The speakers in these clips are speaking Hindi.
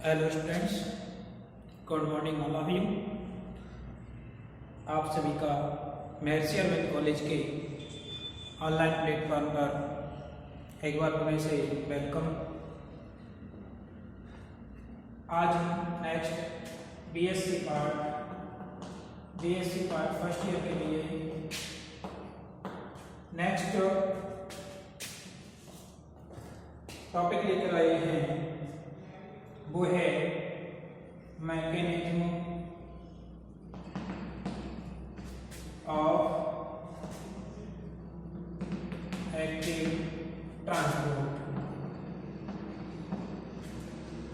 Hello students, good morning all of you. आप सभी का महर्षि अरविंद कॉलेज के ऑनलाइन प्लेटफॉर्म पर एक बार पुणे से वेलकम। आज हम next BSc part first year के लिए नेक्स्ट टॉपिक लेकर आए हैं, वो है mechanism of active transport.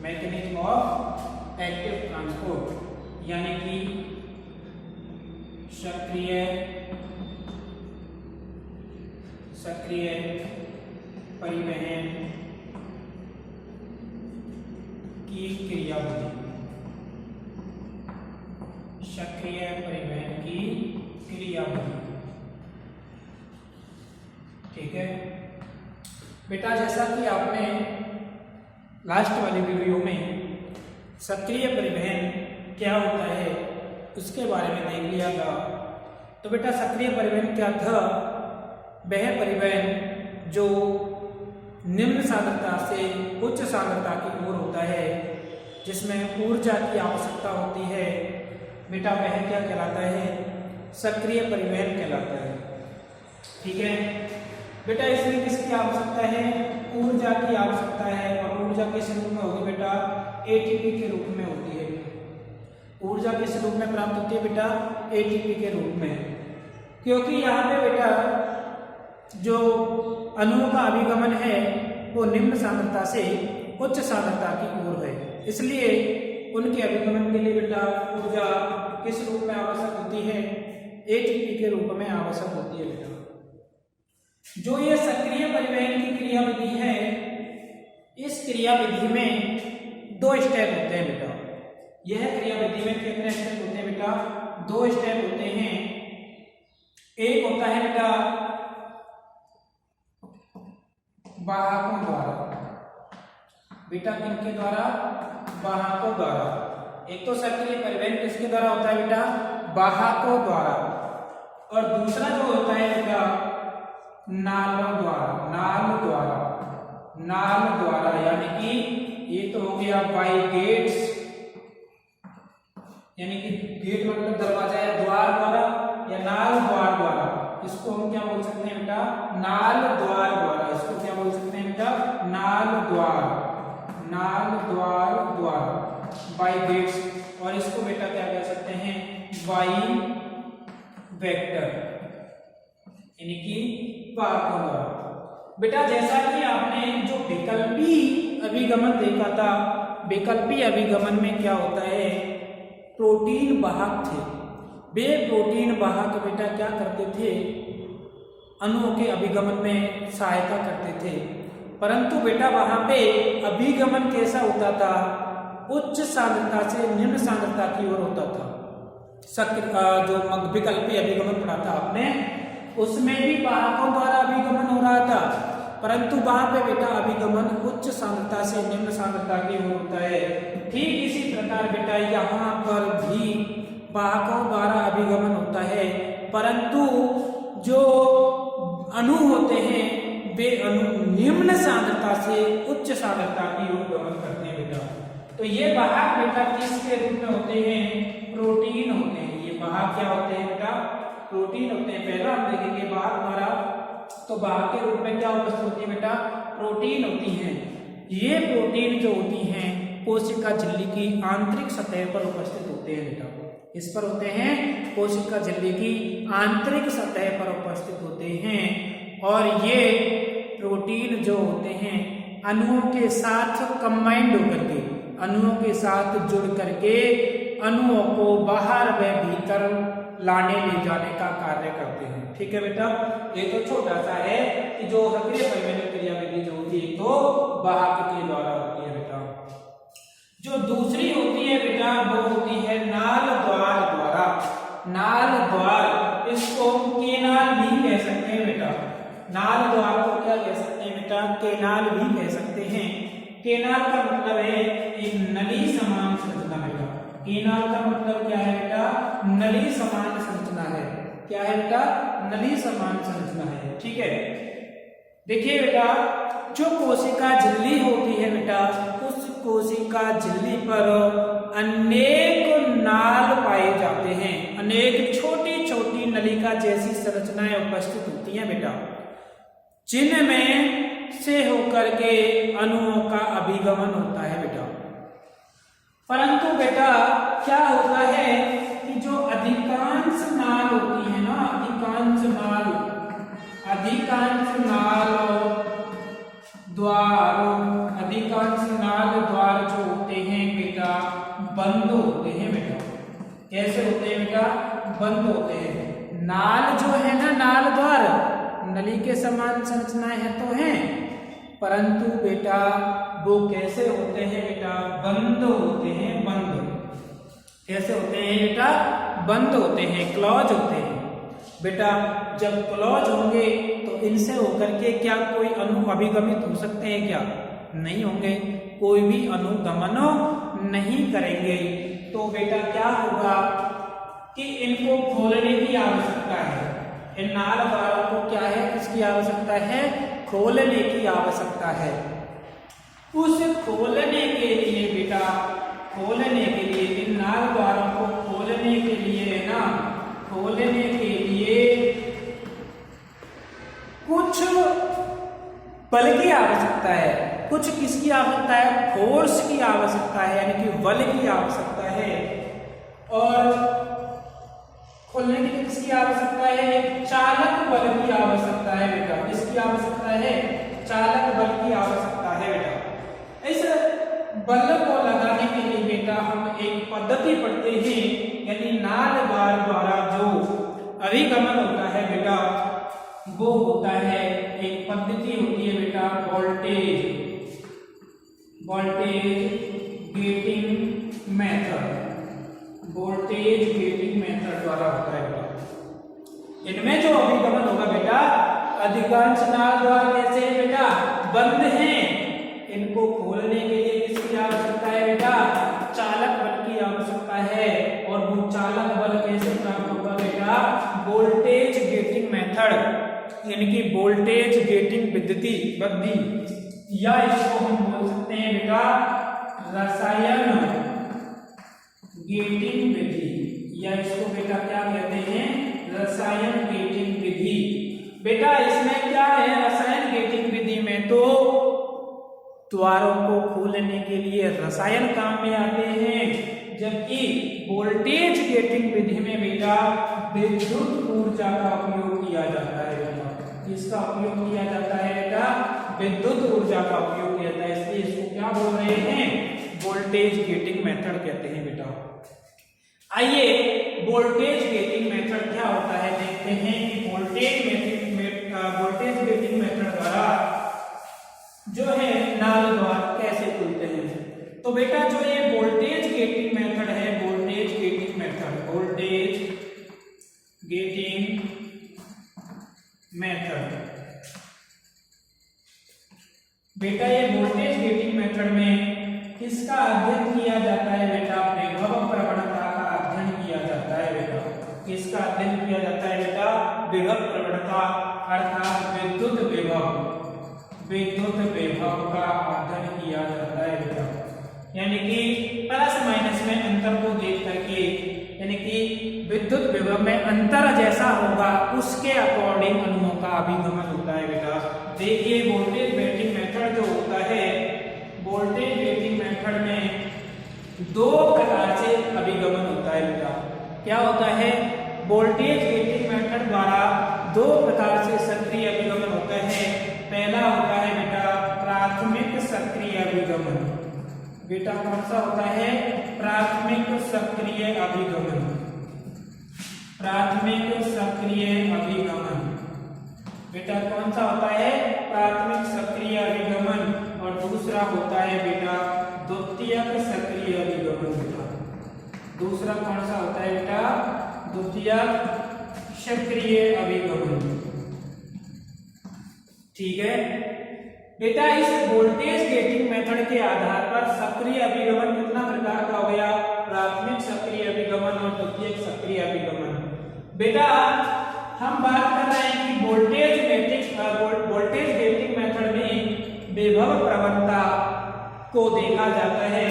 Mechanism of active transport यानी कि सक्रिय परिवहन की क्रियाविधि। सक्रिय परिवहन की क्रियाविधि, ठीक है बेटा। जैसा कि आपने लास्ट वाली वीडियो में सक्रिय परिवहन क्या होता है उसके बारे में देख लिया था। तो बेटा सक्रिय परिवहन क्या था? वह परिवहन जो निम्न सांद्रता से उच्च सांद्रता की ओर होता है, जिसमें ऊर्जा की आवश्यकता होती है, बेटा वह क्या कहलाता है? सक्रिय परिवहन कहलाता है। ठीक है बेटा, इसमें किसकी आवश्यकता है? ऊर्जा की आवश्यकता है। और ऊर्जा किस रूप में होगी बेटा? एटीपी के रूप में होती है। ऊर्जा किस रूप में प्राप्त होती है बेटा? एटीपी के रूप में। क्योंकि यहाँ पे बेटा जो अणुओं का अभिगमन है वो निम्न सांद्रता से उच्च सांद्रता की ओर है, इसलिए उनके अभिगमन के लिए बेटा ऊर्जा किस रूप में आवश्यक होती है? एटीपी के रूप में आवश्यक होती है बेटा। जो ये सक्रिय परिवहन की क्रियाविधि है, इस क्रियाविधि में दो स्टेप होते हैं बेटा। यह क्रियाविधि में कितने स्टेप होते हैं बेटा? दो स्टेप होते हैं। एक होता है बेटा वाहकों द्वारा। बेटा किनके द्वारा? वाहकों द्वारा। एक तो सक्रिय परिवहन किसके द्वारा होता है बेटा? वाहकों द्वारा। और दूसरा जो होता है बेटा नालों द्वारा, यानी कि ये तो हो गया बाई गेट्स, यानी कि गेट मतलब दरवाजा या द्वार द्वारा, या नाल द्वार द्वारा। इसको हम क्या बोल सकते हैं बेटा? नाल द्वार द्वारा। इसको क्या बोल सकते हैं बेटा? नाल द्वार बाई गेट्स। और इसको बेटा क्या कह सकते हैं? बाई वेक्टर, यानी कि वाहकों द्वारा। बेटा जैसा कि आपने जो विकल्पी अभिगमन देखा था, विकल्पी अभिगमन में क्या होता है? प्रोटीन वाहक थे। वे प्रोटीन वाहक बेटा क्या करते थे? अणुओं के अभिगमन में सहायता करते थे। परंतु बेटा वहां पे अभिगमन कैसा होता था? उच्च सांद्रता से निम्न सांद्रता की ओर होता था। जो विकल्पी अभिगमन पढ़ा था आपने, उसमें भी वाहकों द्वारा अभिगमन हो रहा था, परंतु वहां पे बेटा अभिगमन उच्च सांद्रता से निम्न सांद्रता की ओर होता है। ठीक इसी प्रकार बेटा यहाँ पर भी वाहकों द्वारा अभिगमन होता है, परंतु जो अणु होते हैं वे अणु निम्न सांद्रता से उच्च सांद्रता की ओर गमन करते हैं बेटा। तो ये वाहक बेटा किसके रूप में होते हैं? प्रोटीन होते हैं। ये वाहक क्या होते हैं बेटा? प्रोटीन होते हैं। पहला हम देखेंगे वाहक द्वारा, तो वाहक के रूप में क्या उपस्थित होती है बेटा? प्रोटीन होती हैं। ये प्रोटीन जो होती हैं कोशिका झिल्ली की आंतरिक सतह पर उपस्थित होते हैं बेटा। इस पर होते हैं, कोशिका झिल्ली की आंतरिक सतह पर उपस्थित होते हैं। और ये प्रोटीन जो होते हैं अणुओं के साथ कंबाइंड होकर के, अणुओं के साथ जुड़ करके अणुओं को बाहर व भीतर लाने ले जाने का कार्य करते हैं। ठीक है बेटा, ये तो छोटा सा है कि जो सक्रिय परिवहन क्रियाविधि जो होती है तो वाहक के द्वारा होती है बेटा। जो दूसरी होती है बेटा वो होती है नाल द्वार द्वारा। नाल द्वार, इसको केनाल भी कह सकते हैं बेटा। नाल द्वार को क्या कह सकते हैं बेटा? केनाल भी कह सकते हैं। केनाल का मतलब है एक नली समान संरचना बेटा। केनाल का मतलब क्या है बेटा? नली समान संरचना है। क्या है बेटा? नली समान संरचना है। ठीक है, देखिए बेटा, जो कोशिका झिल्ली होती है बेटा, उस कोशिका झिल्ली पर अनेक नाल पाए जाते हैं। अनेक छोटी छोटी नलिका जैसी संरचनाएं उपस्थित होती हैं बेटा, जिनमें से होकर के अणुओं का अभिगमन होता है बेटा। परंतु बेटा क्या होता है कि जो अधिकांश नाल होती है ना, अधिकांश नाल द्वार जो होते हैं बेटा, बंद होते हैं बेटा। कैसे होते हैं बेटा? बंद होते हैं। नाल जो है ना, नाल द्वार नली के समान संरचनाएं हैं तो हैं, परंतु बेटा वो कैसे होते हैं बेटा? बंद होते हैं। बंद कैसे होते हैं बेटा? बंद होते हैं, क्लोज होते हैं बेटा। जब क्लोज होंगे तो इनसे होकर के क्या कोई अणु अभिगमित हो सकते हैं? क्या नहीं होंगे, कोई भी अनुगमन नहीं करेंगे। तो बेटा क्या होगा कि इनको खोलने की आवश्यकता है। इन नाल द्वारों को क्या है, इसकी आवश्यकता है, खोलने की आवश्यकता है। उस खोलने के लिए बेटा, खोलने के लिए इन नाल द्वारों को खोलने के लिए है ना, खोलने के लिए कुछ बल की आवश्यकता है। कुछ किसकी आवश्यकता है? फोर्स की आवश्यकता है, यानी कि बल की आवश्यकता है। और खोलने के लिए किसकी आवश्यकता है? एक चालक बल की आवश्यकता है बेटा। किसकी आवश्यकता है? चालक बल की आवश्यकता है बेटा। इस बल को लगाने के लिए बेटा हम एक पद्धति पढ़ते हैं, यानी नाल द्वार द्वारा जो अभिगमन होता है बेटा, वो होता है, एक पद्धति होती है बेटा, voltage getting method. Voltage getting method द्वारा होता है बेटा। इनमें जो अभिगमन होगा बेटा, अधिकांश नाल द्वार कैसे है बेटा? बंद हैं। इनको खोलने के लिए किसकी आवश्यकता है बेटा? चालक बल की आवश्यकता है। और वो चालक बल कैसे प्राप्त होगा बेटा? वोल्टेज गेटिंग मेथड, यानी कि वोल्टेज गेटिंग विधि, या इसको हम बोल सकते हैं बेटा रसायन गेटिंग विधि, या इसको बेटा क्या कहते हैं? रसायन गेटिंग विधि। बेटा इसमें क्या है? रसायन गेटिंग विधि में तो द्वारों को खोलने के लिए रसायन काम में आते हैं, जबकि वोल्टेज गेटिंग विधि में बेटा विद्युत ऊर्जा का उपयोग किया जाता है बेटा। इसका उपयोग किया जाता है बेटा, विद्युत ऊर्जा का उपयोग किया जाता है, इसलिए इसको क्या बोल रहे हैं? वोल्टेज गेटिंग मेथड कहते हैं बेटा। आइए वोल्टेज गेटिंग मेथड क्या होता है देखते हैं कि वोल्टेज गेटिंग मेथड द्वारा जो है नाल द्वार कैसे खुलते हैं। तो बेटा जो ये वोल्टेज गेटिंग मेथड है, वोल्टेज गेटिंग मेथड बेटा, ये वोल्टेज गेटिंग मेथड में किसका अध्ययन किया जाता है बेटा? विभव प्रवणता का अध्ययन किया जाता है बेटा। किसका अध्ययन किया जाता है बेटा? विभव प्रवणता, अर्थात विद्युत विभव का अध्ययन किया जाता है बेटा। यानी कि प्लस माइनस में अंतर को देख करके, यानी कि विद्युत विभव में अंतर जैसा होगा उसके अकॉर्डिंग अणुओं का अभिगमन होता है बेटा। देखिए वोल्टेज गेटिंग मेथड जो होता है, वोल्टेज गेटिंग मेथड में दो प्रकार से अभिगमन होता है बेटा। क्या होता है? वोल्टेज गेटिंग मेथड द्वारा दो प्रकार से सक्रिय अभिगमन होता है। पहला होता है बेटा प्राथमिक सक्रिय अभिगमन। बेटा कौन सा होता है? प्राथमिक सक्रिय अभिगमन। प्राथमिक सक्रिय अभिगमन बेटा कौन सा होता है? प्राथमिक सक्रिय अभिगमन। और दूसरा होता है बेटा द्वितीयक सक्रिय अभिगमन बेटा। दूसरा कौन सा होता है बेटा? द्वितीयक सक्रिय अभिगमन। ठीक है, बेटा इस वोल्टेज गेटिंग मेथड के आधार पर सक्रिय अभिगमन कितना प्रकार का हो गया? प्राथमिक सक्रिय अभिगमन और द्वितीयक सक्रिय अभिगमन। बेटा हम बात कर रहे हैं कि वोल्टेज गेटिंग मेथड में विभव प्रवणता को देखा जाता है।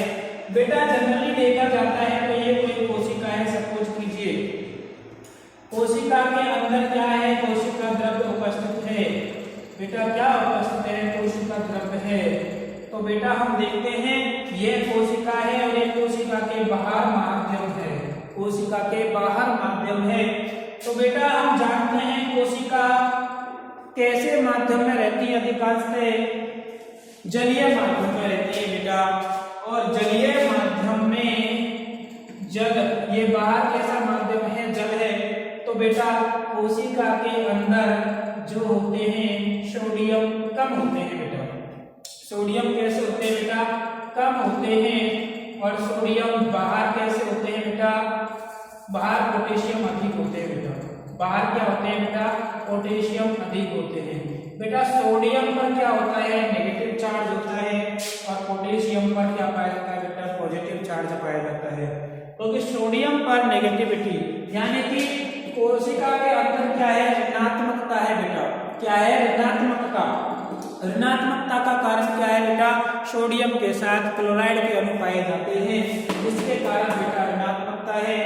बेटा जनरली देखा जाता है तो ये कोई कोशिका है, सपोज कीजिए कोशिका के अंदर क्या है? कोशिका द्रव्य उपस्थित है। बेटा क्या उपस्थित है? कोशिका द्रव्य है। तो बेटा हम देखते हैं ये कोशिका है और ये कोशिका के बाहर माध्यम है, कोशिका के बाहर माध्यम है। तो बेटा हम जानते हैं कोशिका कैसे माध्यम में रहती है? अधिकांशतः जलीय माध्यम में रहती है बेटा। और जलीय माध्यम में जल, ये बाहर कैसा माध्यम है? जल है। तो बेटा कोशिका के अंदर जो होते हैं सोडियम कम होते हैं बेटा। सोडियम कैसे होते हैं बेटा? कम होते हैं। और सोडियम बाहर कैसे होते हैं बेटा? बाहर पोटेशियम अधिक होते हैं बेटा। बाहर क्या होते हैं बेटा? पोटेशियम अधिक होते हैं बेटा। सोडियम पर क्या होता है? नेगेटिव चार्ज होता है। और पोटेशियम पर क्या पाया जाता है बेटा? पॉजिटिव चार्ज पाया जाता है। क्योंकि सोडियम पर नेगेटिविटी, यानी कि कोशिका के अंदर क्या है? ऋणात्मकता है बेटा। क्या है? ऋणात्मकता। ऋणात्मकता का कारण क्या है बेटा? सोडियम के साथ क्लोराइड के अणु पाए जाते हैं, जिसके कारण बेटा ऋणात्मकता है।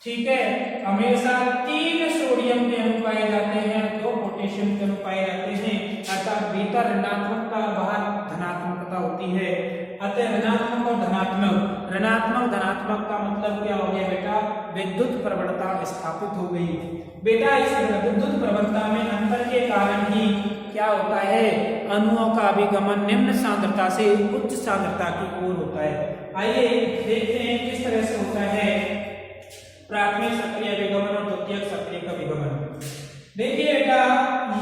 ठीक है, हमेशा 3 सोडियम के अणु पाए जाते हैं, 2 पोटेशियम के अणु पाए जाते हैं। अर्थात भीतर ऋणात्मकता, बाहर धनात्मकता होती है। अतः ऋणात्मक और धनात्मक, ऋणात्मक धनात्मक का मतलब क्या हो गया बेटा? विद्युत प्रवणता स्थापित हो गई। बेटा इस विद्युत प्रवणता में अंतर के कारण ही क्या होता है? अणुओं का अभिगमन निम्न सांद्रता से उच्च सांद्रता की ओर होता है। आइए देखते हैं किस तरह से होता है प्राथमिक सक्रिय अभिगमन और द्वितीयक सक्रिय अभिगमन। देखिए बेटा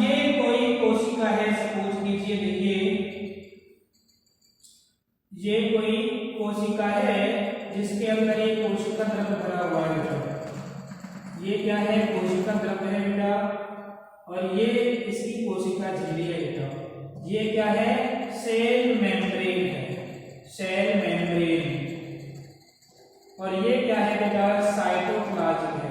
ये कोई कोशिका है, सपोज कीजिए, देखिए ये कोई कोशिका है जिसके अंदर एक कोशिका द्रव्य भरा हुआ है बेटा। ये क्या है? कोशिका द्रव्य है बेटा। और ये इसकी कोशिका झिल्ली है बेटा। ये क्या है? सेल मेम्ब्रेन है, सेल मेम्ब्रेन। और ये क्या है बेटा? साइटोप्लाज्म है।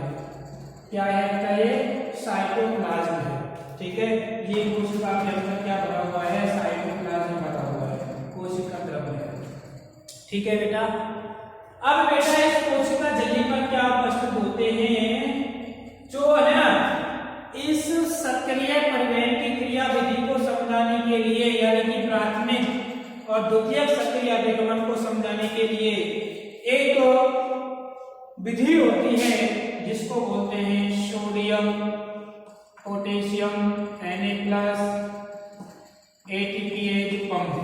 क्या है बेटा? ये साइटोप्लाज्म है। ठीक है, ये कोशिका के अंदर क्या भरा हुआ है? साइटोप्लाज्म भरा हुआ है, कोशिका द्रव्य है। ठीक है बेटा। अब बेटा इस कोशिका झिल्ली पर क्या उपस्थित होते हैं? जो है ना इस सक्रिय परिवहन की क्रिया विधि को समझाने के लिए, यानी कि प्राथमिक और द्वितीयक सक्रिय अभिगमन को समझाने के लिए एक विधि होती है जिसको बोलते हैं sodium potassium Na+ ATPase pump.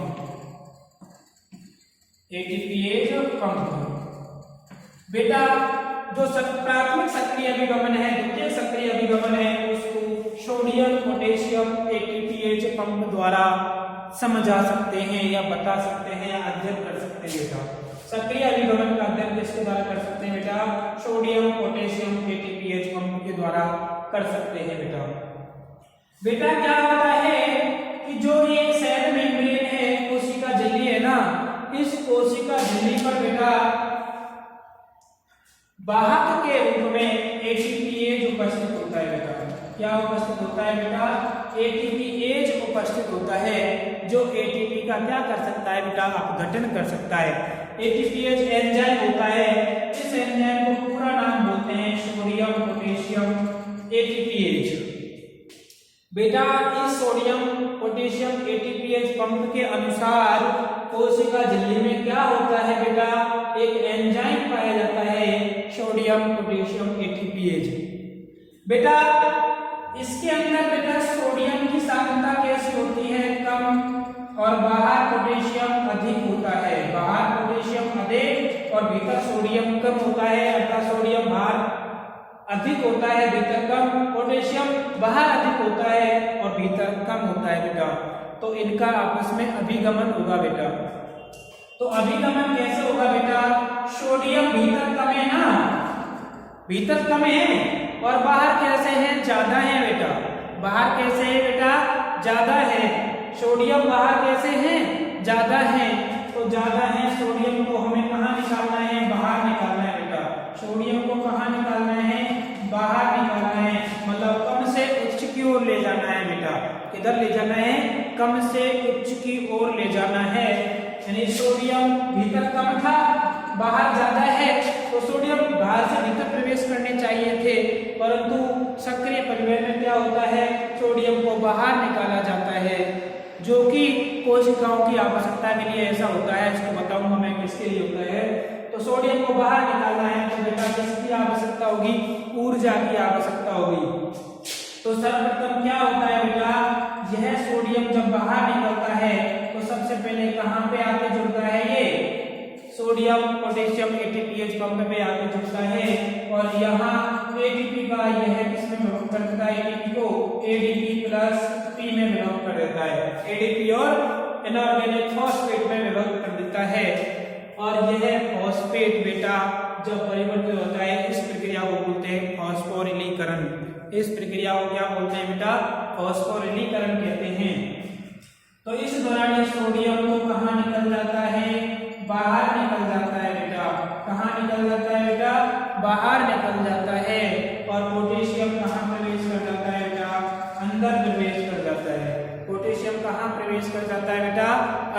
ATPase pump. बेटा जो प्राथमिक सक्रिय अभिगमन है, द्वितीय सक्रिय अभिगमन है, उसको सोडियम पोटेशियम ATPase पंप द्वारा समझा सकते हैं या बता सकते हैं या अध्ययन कर सकते हैं बेटा। सक्रिय अभिगमन का अध्ययन किसके द्वारा कर सकते हैं बेटा? सोडियम पोटेशियम ATPase पंप के द्वारा कर सकते हैं बेटा। बेटा क्या होता है कि जो ये सेल मेम्ब्रेन है, कोशिका झिल्ली है ना, इस कोशिका झिल्ली पर बेटा वाहक के रूप में ATPase उपस्थित होता है बेटा। क्या उपस्थित होता है बेटा? ATPase उपस्थित होता है, जो ATP का क्या कर सकता है बेटा? अपघटन कर सकता है। ATPase एंजाइम होता है। इस एंजाइम को पूरा नाम बोलते हैं सोडियम पोटेशियम ATPase। बेटा इस सोडियम पोटेशियम ATPase पंप के अनुसार कोशिका झिल्ली में क्या होता है बेटा? एक एंजाइम पाया जाता है सोडियम पोटेशियम ATPase। बेटा इसके अंदर बेटा सोडियम की सांद्रता कैसी होती है? कम। और बाहर पोटेशियम अधिक होता है। बाहर पोटेशियम अधिक और भीतर सोडियम कम होता है। अर्थात सोडियम बाहर अधिक होता है, भीतर कम। पोटेशियम बाहर अधिक होता है और भीतर कम होता है बेटा। तो इनका आपस में अभिगमन होगा बेटा। तो अभिगमन कैसे होगा बेटा? सोडियम भीतर कम है ना, भीतर कम है और बाहर कैसे है? ज्यादा है बेटा। बाहर कैसे है बेटा? ज्यादा है। सोडियम बाहर कैसे हैं, ज्यादा है, तो ज्यादा है सोडियम को हमें कहाँ निकालना है, बाहर निकालना है बेटा। सोडियम को कहाँ निकालना है, बाहर निकालना है, मतलब कम से उच्च की ओर ले जाना है बेटा। किधर ले जाना है, कम से उच्च की ओर ले जाना है। यानी सोडियम भीतर कम था, बाहर ज्यादा है, तो सोडियम बाहर से भीतर प्रवेश करने चाहिए थे, परंतु सक्रिय परिवहन में क्या होता है, सोडियम को बाहर निकाला जाता है, जो कि कोशिकाओं की आवश्यकता के लिए ऐसा होता है। इसको बताऊंगा मैं किसके लिए होता है। तो सोडियम को बाहर निकालना है तो बेटा किसकी आवश्यकता होगी, ऊर्जा की आवश्यकता होगी। तो सर्वप्रथम क्या होता है बेटा, यह सोडियम जब बाहर निकलता है तो सबसे पहले कहाँ पे आके जुड़ता है, ये सोडियम पोटेशियम एटीपीएच पंप पे आके जुड़ता है, और यहाँ एटीपी का यह किसमें विभक्त कर देता है, एटीपी को एडीपी प्लस पी में विभक्त कर देता है, एडीपी और इनऑर्गेनिक फॉस्फेट में विभक्त कर देता है। और यह फॉस्फेट बेटा जब परिवर्तित होता है, इस प्रक्रिया को बोलते हैं फॉस्फोरिलीकरण। इस प्रक्रिया को क्या बोलते हैं बेटा, फॉस्फोरिलीकरण कहते हैं। तो इस दौरान ये सोडियम तो कहाँ निकल जाता है, बाहर निकल जाता है बेटा। कहाँ निकल जाता है बेटा, बाहर निकल जाता है। और पोटेशियम कहाँ प्रवेश कर जाता है बेटा, अंदर प्रवेश कर जाता है। पोटेशियम कहाँ प्रवेश कर जाता है बेटा,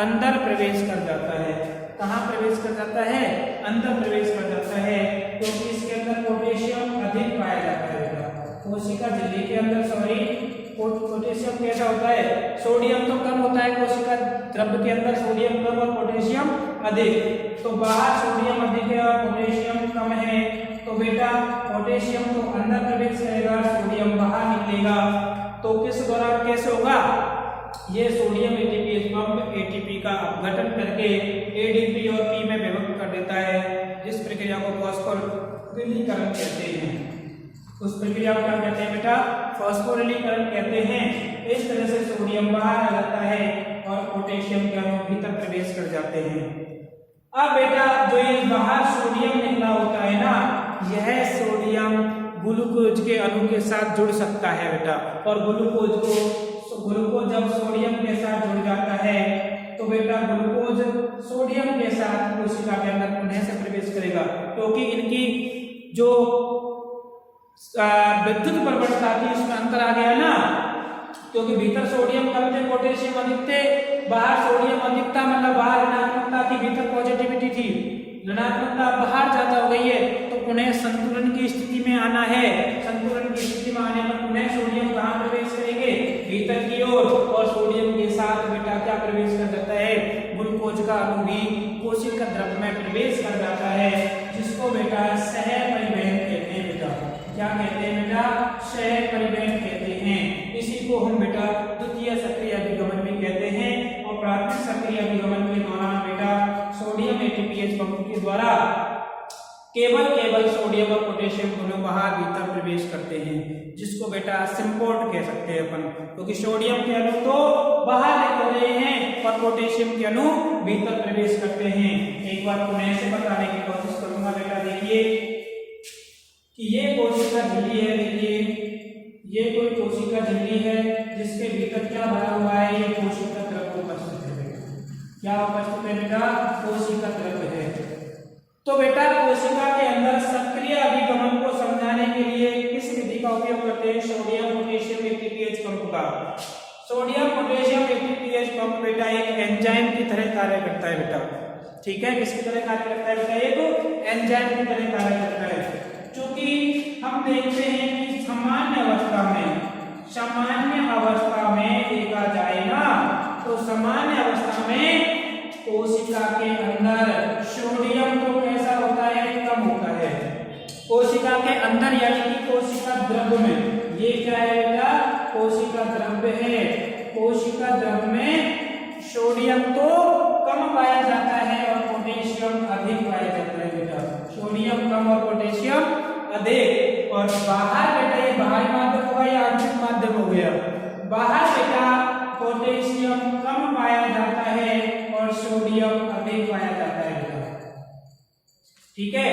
अंदर प्रवेश कर जाता है। कहाँ प्रवेश कर जाता है, अंदर प्रवेश कर जाता है, क्योंकि इसके अंदर पोटेशियम अधिक पाया जाता है बेटा। कोशिका झिल्ली के अंदर पोटेशियम कैसा होता है, सोडियम तो कम होता है कोशिका द्रव्य के अंदर, सोडियम कम और पोटेशियम अधिक। तो बाहर सोडियम अधिक है और पोटेशियम कम है, तो बेटा पोटेशियम तो अंदर प्रवेश करेगा, सोडियम बाहर निकलेगा। तो किस दौरान कैसे होगा, ये सोडियम एटीपीएच पंप एटीपी का अपघटन करके एडीपी और पी में विभक्त कर देता है, जिस प्रक्रिया को फॉस्फोरिलीकरण कहते हैं। उस प्रक्रिया को क्या कहते हैं बेटा, फॉस्फोरिलीकरण कहते हैं। इस तरह से सोडियम बाहर आ जाता है और पोटेशियम के अणु भीतर प्रवेश कर जाते हैं। अब बेटा जो ये बाहर सोडियम निकला होता है ना, यह सोडियम ग्लूकोज के अणु के साथ जुड़ सकता है बेटा। और ग्लूकोज जब सोडियम के साथ जुड़ जाता है तो बेटा ग्लूकोज सोडियम के साथ कोशिका के अंदर पुनः से प्रवेश करेगा, क्योंकि इनकी जो विद्युत प्रवणता थी इसमें अंतर आ गया ना, क्योंकि भीतर सोडियम कम थे, पोटेशियम अधिक थे, बाहर सोडियम अधिक था, मतलब बाहर ऋणात्मकता थी, भीतर पॉजिटिविटी थी। ऋणात्मकता बाहर ज्यादा हो गई है, तो पुनः संतुलन की स्थिति में आना है। संतुलन की स्थिति में आने पर पुनः सोडियम कहाँ प्रवेश करेंगे, भीतर की ओर, और सोडियम के साथ बेटा क्या प्रवेश कर जाता है, ग्लूकोज का अणु भी कोशिका द्रव्य में प्रवेश कर जाता है, जिसको बेटा सह परिवहन कहते हैं बेटा। क्या कहते हैं बेटा, सह परिवहन कहते हैं। इसी को हम बेटा द्वितीय सक्रिय अभिगमन भी कहते हैं। और प्राथमिक सक्रिय अभिगमन के दौरान बेटा सोडियम एटीपीएच पंप के द्वारा केवल सोडियम और पोटेशियम दोनों बाहर भीतर प्रवेश करते हैं, जिसको बेटा सिम्पोर्ट कह सकते हैं अपन, क्योंकि सोडियम के अणु तो बाहर निकल रहे हैं और पोटेशियम के अणु भीतर प्रवेश करते हैं। एक बार पुनः से बताने की कोशिश करूंगा बेटा। देखिए कि ये कोशिका झिल्ली है, देखिए ये कोई कोशिका झिल्ली है जिसके भीतर क्या भरा हुआ है, ये कोशिका द्रव्य उपस्थित है। क्या उपस्थित है बेटा, कोशिका द्रव्य है। तो बेटा कोशिका के अंदर सक्रिय अभिगमन को समझाने के लिए किस विधि का उपयोग करते हैं, सोडियम पोटेशियम एटीपीएच पंप का। सोडियम पोटेशियम एटीपीएच पंप बेटा एक एंजाइम की तरह कार्य करता है बेटा। ठीक है, किसकी तरह कार्य करता है बेटा, एक एंजाइम की तरह कार्य करता है। चूंकि हम देखते हैं कि सामान्य अवस्था में देखा जाए ना, तो सामान्य अवस्था में कोशिका के अंदर सोडियम तो कैसा होता है, कम होता है। कोशिका के अंदर यानी कि कोशिका द्रव्य में, ये क्या है बेटा, कोशिका द्रव्य है। कोशिका द्रव्य में सोडियम तो कम पाया जाता है और पोटेशियम अधिक पाया जाता है बेटा। सोडियम कम और पोटेशियम अधिक। और बाहर बेटा ये बाहरी माध्यम होगा या आंतरिक माध्यम हो गया, बाहर बेटा पोटेशियम कम पाया जाता है और सोडियम अधिक पाया जाता है बेटा। ठीक है,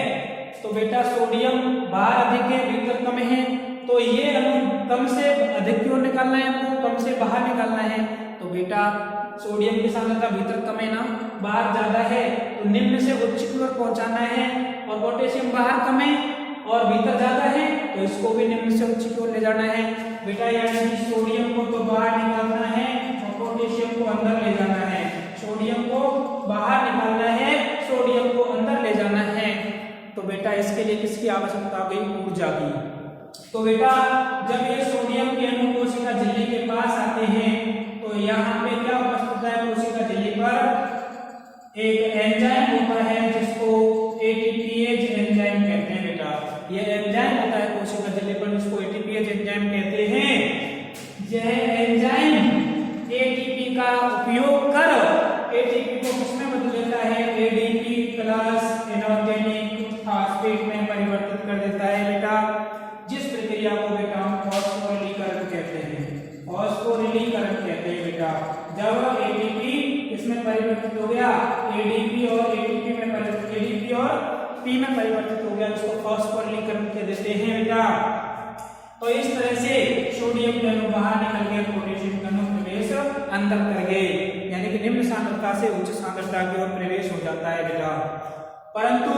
तो बेटा सोडियम बाहर अधिक है, भीतर कम है, तो ये अणु कम से अधिक क्यों निकालना है, हमको कम से बाहर निकालना है। तो बेटा सोडियम की सांद्रता भीतर कम है ना, बाहर ज्यादा है, तो निम्न से उच्च की ओर पहुंचाना है, और पोटेशियम बाहर कम है और भीतर ज्यादा है, तो इसको भी निम्न से उच्च की ओर ले जाना है बेटा। यानी कि सोडियम को तो बाहर निकालना है और पोटेशियम को अंदर ले जाना है। सोडियम को बाहर निकालना है, सोडियम को अंदर ले जाना है। तो बेटा इसके लिए किसकी आवश्यकता हुई? ऊर्जा की। तो बेटा जब ये सोडियम के अणु कोशिका झिल्ली के पास आते हैं तो यहाँ पे क्या उपस्थित है? कोशिका झिल्ली पर एक एंजाइम होता है जिसको एटीपीएज एंजाइम कहते हैं बेटा। ये एंजाइम होता है कोशिका झिल्ली पर, जिसको एटीपीएज एंजाइम कहते हैं। यह एंजाइम एटीपी का उपयोग कर एटीपी को किसमें बदल देता है? एडीपी प्लस इनऑर्गेनिक फॉस्फेट में परिवर्तित कर देता है बेटा। जिस प्रक्रिया को बेटा हम फॉस्फोरिलीकरण कहते हैं, फॉस्फोरिलीकरण कहते हैं बेटा। जब एटीपी इसमें परिवर्तित हो गया, एडीपी और एटीपी में परिवर्तित, एडीपी और पी में परिवर्तित हो गया, इसको फॉस्फोरिलीकरण कह देते हैं बेटा। तो इस तरह से सोडियम के अणु बाहर निकल गए, पोटेशियम के अणु प्रवेश अंदर कर गए, यानी कि निम्न सांद्रता से उच्च सांद्रता की ओर प्रवेश हो जाता है बेटा। परंतु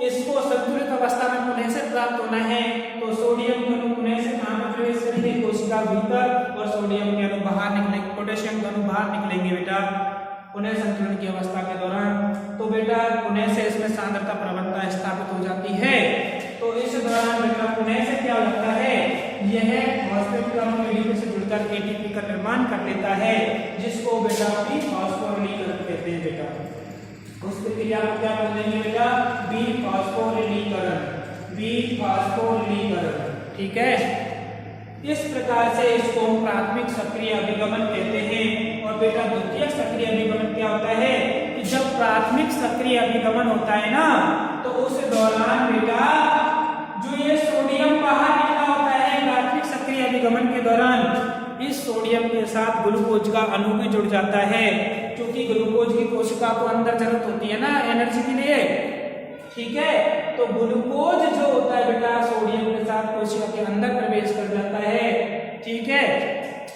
इसको संतुलित अवस्था में पुनः से प्राप्त होना है तो सोडियम के अणु पुनः से कहां पर प्रवेश करेंगे? कोशिका भीतर, और सोडियम के अणु बाहर निकलेंगे, पोटेशियम के अणु बाहर निकलेंगे बेटा पुनः संतुलन की अवस्था के दौरान। तो बेटा पुनः से इसमें सांद्रता प्रवणता स्थापित हो जाती है। तो इस दौरान बेटा पुनः से क्या होता है? यह फॉस्फेट का अणु एडीपी से जुड़कर एटीपी का निर्माण कर लेता है, जिसको बेटा भी फॉस्फोरिलीकरण कहते हैं बेटा। उस प्रक्रिया को क्या बोलेंगे बेटा? बी फॉस्फोरिलीकरण, बी फॉस्फोरिलीकरण। ठीक है, इस प्रकार से इसको हम प्राथमिक सक्रिय अभिगमन कहते हैं। और बेटा द्वितीयक सक्रिय अभिगमन क्या होता है? कि जब प्राथमिक सक्रिय अभिगमन होता है ना, तो उस दौरान बेटा जो ये सोडियम बाहर निकला होता है प्राथमिक सक्रिय अभिगमन के दौरान, इस सोडियम के साथ ग्लूकोज का अणु भी जुड़ जाता है, क्योंकि ग्लूकोज की कोशिका को अंदर जरूरत होती है ना एनर्जी के लिए। ठीक है, तो ग्लूकोज जो होता है बेटा सोडियम के साथ कोशिका के अंदर प्रवेश कर जाता है। ठीक है,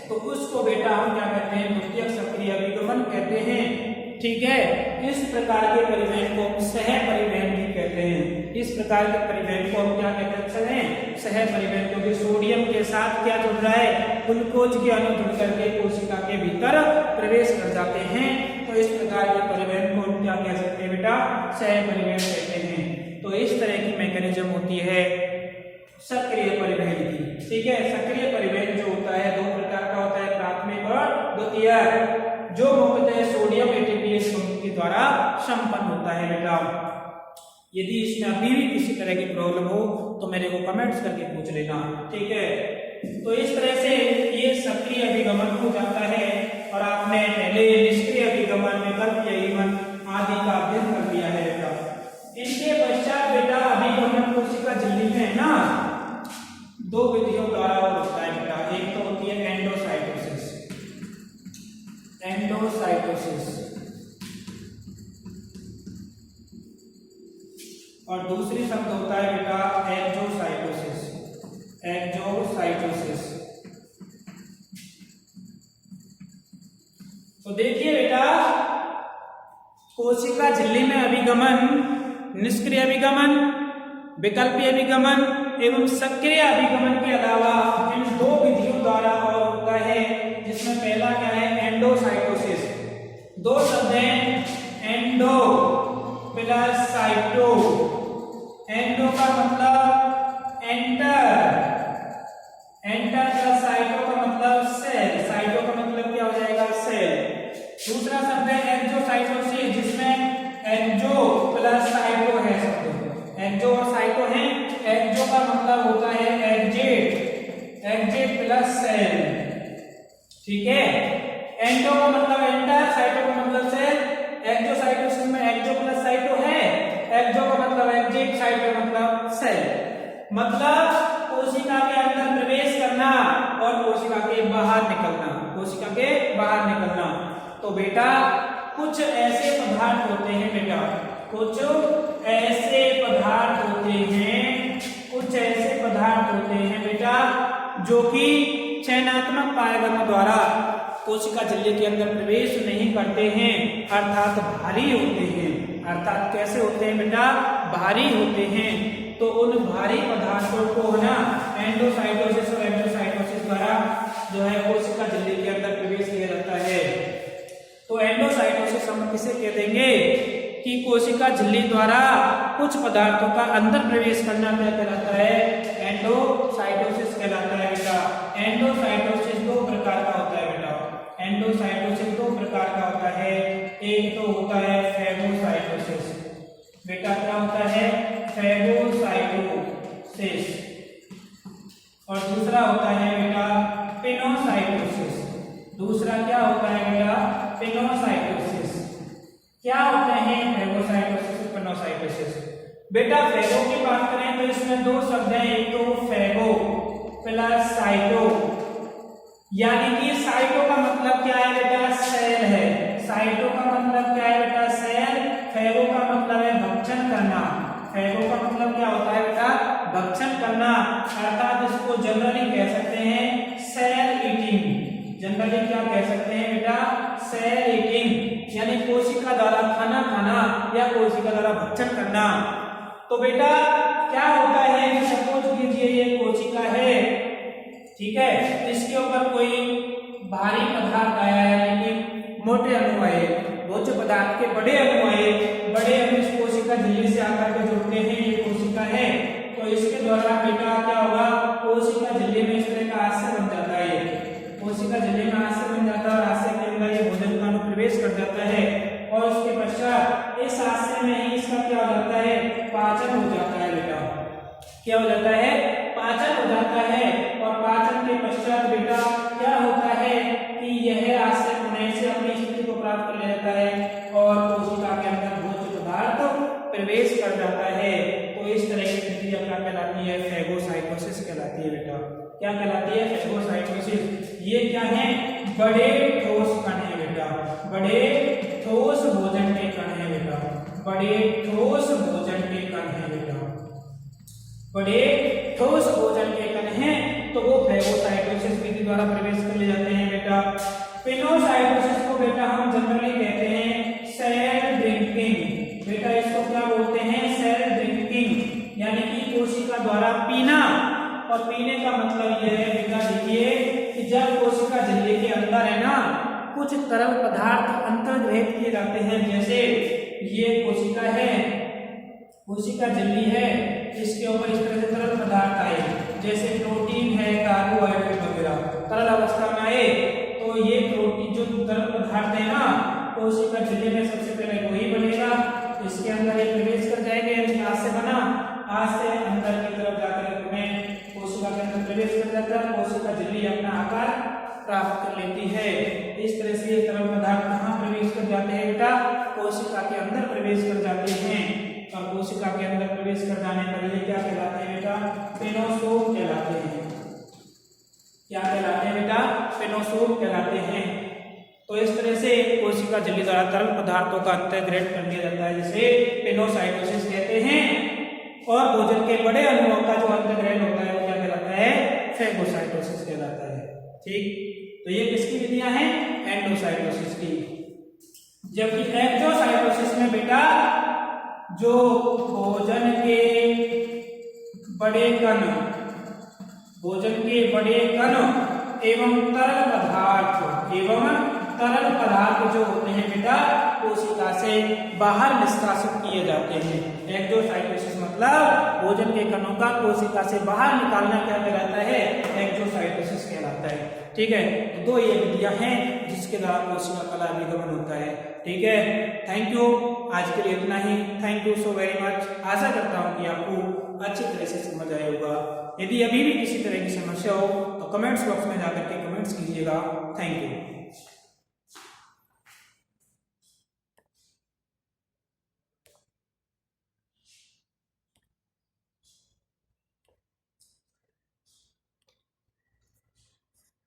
तो उसको बेटा हम क्या कहते हैं? द्वितीयक सक्रिय अभिगमन कहते हैं। ठीक है, इस प्रकार के परिवहन को सह परिवहन भी कहते हैं। इस प्रकार के परिवहन को हम क्या कहते हैं? सह परिवहन, क्योंकि सोडियम के साथ क्या जुड़ रहा है? ग्लूकोज के अणु जुड़ करके कोशिका के भीतर प्रवेश कर जाते हैं। तो इस प्रकार के परिवहन को हम क्या कह सकते हैं बेटा? सह परिवहन कहते हैं। तो इस तरह की मैकेनिज्म होती है सक्रिय परिवहन की। ठीक है, सक्रिय परिवहन जो होता है दो प्रकार का होता है, प्राथमिक और द्वितीयक, जो मुख्यतः सोडियम एटीपीएस के द्वारा संपन्न होता है बेटा। यदि इसमें अभी भी किसी तरह की प्रॉब्लम हो तो मेरे को कमेंट्स करके पूछ लेना। ठीक है, तो इस तरह से ये सक्रिय अभिगमन हो जाता है। और आपने पहले निष्क्रिय अभिगमन, विकल्प अभिगमन आदि का अध्ययन कर लिया है बेटा। इनके पश्चात बेटा अभिगमन कोशिका झिल्ली में है ना, दो विधियों द्वारा होता है बेटा। एक तो होती है एंडोसाइटोसिस, एंडोसाइटोसिस, और दूसरी शब्द होता है बेटा एक्सोसाइटोसिस, एक्सोसाइटोसिस। तो देखिए बेटा, कोशिका झिल्ली में अभिगमन निष्क्रिय अभिगमन, विकल्पीय अभिगमन एवं सक्रिय अभिगमन के अलावा इन दो विधियों द्वारा और होता है, जिसमें पहला क्या है? एंडोसाइटोसिस। दो शब्द हैं, एंडो प्लस साइटो। एंडो का मतलब एंटर, एंटर प्लस साइटो का मतलब सेल, साइटो का मतलब क्या हो जाएगा? सेल। दूसरा शब्द है एक्सोसाइटोसिस, जिसमें एक्सो प्लस साइटो है शब्द, एक्सो और साइटो है। एक्सो का मतलब होता है एक्जेट, एक्जेट प्लस सेल। ठीक है, एंडो का मतलब एंटर, साइटो का मतलब सेल। एक्सोसाइटोसिस में एक्सो प्लस साइटो है, एक्सो का मतलब एक्जेट, साइटो का मतलब सेल। मतलब कोशिका के अंदर प्रवेश करना और कोशिका के बाहर निकलना, कोशिका के बाहर निकलना। तो बेटा कुछ ऐसे पदार्थ होते हैं बेटा, कुछ ऐसे पदार्थ होते हैं, कुछ ऐसे पदार्थ होते हैं बेटा जो कि चयनात्मक पारगमन द्वारा कोशिका झिल्ली के अंदर प्रवेश नहीं करते हैं, अर्थात भारी होते हैं। अर्थात कैसे होते हैं बेटा? भारी होते हैं। तो उन भारी पदार्थों को है ना एंडोसाइटोसिस और एक्सोसाइटोसिस द्वारा जो है कोशिका झिल्ली के अंदर प्रवेश किया जाता है। तो एंडोसाइटोसिस हम किसे कह देंगे कि कोशिका झिल्ली द्वारा कुछ पदार्थों का अंदर प्रवेश करना क्या कहलाता है? एंडोसाइटोसिस कहलाता है बेटा। एंडोसाइटोसिस दो प्रकार का होता है बेटा। एंडोसाइटोसिस दो प्रकार का होता है। एक तो होता है फैगोसाइटोसिस। बेटा क्या होता है? फैगोसाइटोसिस। और दूसरा होता है बेटा पिनोसाइटोसिस। दूसरा क्या होता है बेटा? पिनोसाइटोसिस। क्या होते हैं फैगोसाइटोसिस और पिनोसाइटोसिस? बेटा फैगो की बात करें तो इसमें दो शब्द हैं, एक तो फैगो प्लस साइटो, यानी कि साइटो का मतलब क्या है बेटा? सेल है। साइटो का मतलब क्या है बेटा? सेल। फैगो का मतलब है भक्षण करना। फैगो का मतलब क्या होता है बेटा? भक्षण करना। अर्थात इसको जनरली कह सकते हैं सेल ईटिंग। जनरली क्या कह सकते हैं बेटा? सेल ईटिंग, यानी कोशिका द्वारा खाना खाना या कोशिका द्वारा भक्षण करना। तो बेटा क्या होता है? सपोज कीजिए ये कोशिका है, ठीक है, इसके ऊपर कोई भारी पदार्थ आया है, यानी मोटे अणु आए, भोज्य पदार्थ के बड़े अणु आए। बड़े अणु इस कोशिका झिल्ली से आकर के जुड़ते हैं, ये कोशिका है। तो इसके द्वारा बेटा क्या होगा? कोशिका झिल्ली में इस तरह का आशय बन जाता है। कोशिका झिल्ली में आशय बन जाता है और आशय के अंदर ये भोजन का अणु प्रवेश कर जाता है और उसके पश्चात इस आशय में ही इसका क्या हो जाता है? पाचन हो जाता है बेटा। क्या हो जाता है? पाचन हो जाता है। और पाचन के पश्चात बेटा क्या होता है कि यह आशय होने से अपनी स्थिति को प्राप्त कर लेता है और कोशिका के अंदर भोज्य पदार्थ प्रवेश कर जाता है। तो इस तरह की प्रक्रिया क्या कहलाती है? फैगोसाइटोसिस कहलाती है बेटा। क्या कहलाती है? फैगोसाइटोसिस। ये क्या है? बड़े ठोस कण है बेटा। बड़े ठोस भोजन के कण है बेटा। बड़े ठोस भोजन के कण है बेटा। बड़े ठोस भोजन के कण हैं तो वो फैगोसाइटोसिस विधि द्वारा प्रवेश कर ले जाते हैं बेटा। पिनोसाइटोसिस को बेटा हम जनरली कहते हैं सेल ड्रिंकिंग। बेटा इसको क्या बोलते हैं? सेल ड्रिंकिंग, यानी कि कोशिका द्वारा पीना। और पीने का मतलब यह है बेटा, देखिए कि जब कोशिका झिल्ली के अंदर है ना कुछ तरल पदार्थ अंतर्ग्रहित किए जाते हैं, जैसे ये कोशिका है, कोशिका झिल्ली है, इसके ऊपर इस तरह से तरल पदार्थ आए, जैसे प्रोटीन है, कार्बोहाइड्रेट वगैरह तरल अवस्था में आए, तो ये प्रोटीन जो तरल पदार्थ है ना कोशिका झिल्ली में सबसे पहले वही बनेगा, इसके अंदर ये प्रवेश कर जाएंगे। आज से बना, आज से अंदर की तरफ जाकर में कोशिका के अंदर प्रवेश कर जाता है, कोशिका झिल्ली अपना आकार प्राप्त कर लेती है। इस तरह से ये तरल पदार्थ कहाँ प्रवेश कर जाते हैं बेटा? कोशिका के अंदर प्रवेश कर जाते हैं। और कोशिका के अंदर प्रवेश कर जाने पर ये क्या कहलाते हैं बेटा? पेनोसोम कहलाते हैं। क्या कहलाते हैं बेटा? पेनोसोम कहलाते हैं। तो इस तरह से कोशिका झिल्ली द्वारा तरल पदार्थों का अंतर्ग्रहण कर लिया जाता है, जिसे पेनोसाइटोसिस कहते हैं। और भोजन के बड़े अणुओं का जो अंतर्ग्रहण होता है वो क्या कहलाता है? फैगोसाइटोसिस कहलाता है। ठीक, तो ये किसकी विधियां हैं? एंडोसाइटोसिस की। जबकि एक्सोसाइटोसिस में बेटा जो भोजन के बड़े कण, भोजन के बड़े कण एवं तरल पदार्थ जो होते हैं बेटा कोशिका से बाहर निष्कासित किए जाते हैं। एक्सोसाइटोसिस मतलब भोजन के कणों का कोशिका से बाहर निकालना क्या कहलाता है? एक्सोसाइटोसिस कहलाता है। ठीक है, तो दो ये विधियां हैं जिसके द्वारा कोशिका कला अभिगमन होता है। ठीक है, थैंक यू। आज के लिए इतना ही। Thank you so very much. आशा करता हूँ कि आपको अच्छी तरह से समझ आया होगा। यदि अभी भी किसी तरह की समस्या हो तो कमेंट्स बॉक्स में जाकर के कमेंट्स कीजिएगा। Thank you.